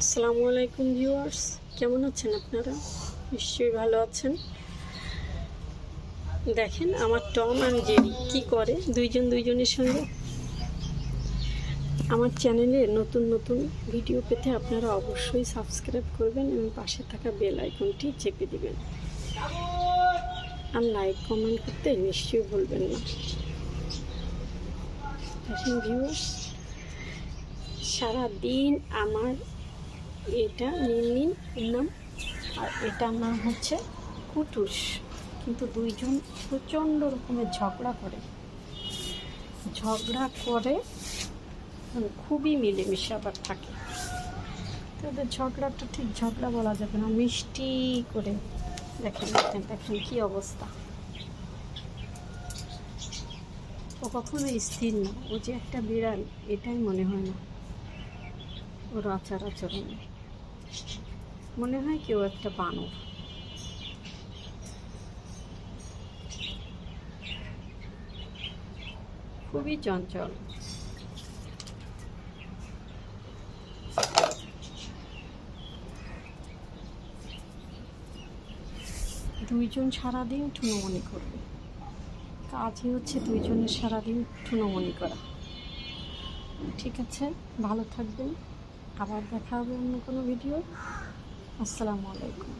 আসসালামু আলাইকুম ভিউয়ার্স, কেমন আছেন আপনারা? নিশ্চয়ই ভালো আছেন। দেখেন আমার টম আর জেরি কি করে, দুইজনের সঙ্গে। আমার চ্যানেলে নতুন নতুন ভিডিও পেতে আপনারা অবশ্যই সাবস্ক্রাইব করবেন এবং পাশে থাকা বেল আইকনটি চেপে দিবেন, আর লাইক কমেন্ট করতে নিশ্চয়ই ভুলবেন না। দেখেন ভিউয়ার্স, সারাদিন আমার এটা নিন নাম, আর এটার নাম হচ্ছে কুটুস, কিন্তু দুইজন প্রচণ্ড রকমের ঝগড়া করে খুবই মিলেমিশে আবার থাকে। তাদের ঝগড়াটা ঠিক ঝগড়া বলা যাবে না, মিষ্টি করে। দেখেন দেখেন দেখেন কী অবস্থা। ও কখনো স্থির না, ও যে একটা বিড়াল এটাই মনে হয় না। ওর আচরণে মনে হয় কেউ একটা বানর। খুবই চঞ্চল। দুইজন সারাদিন ঠুনোমনি করবে, কাজই হচ্ছে দুইজনের সারাদিন ঠুনোমনি করা। ঠিক আছে, ভালো থাকবেন, আবার দেখা হবে অন্য কোনো ভিডিও। আসসালামু আলাইকুম।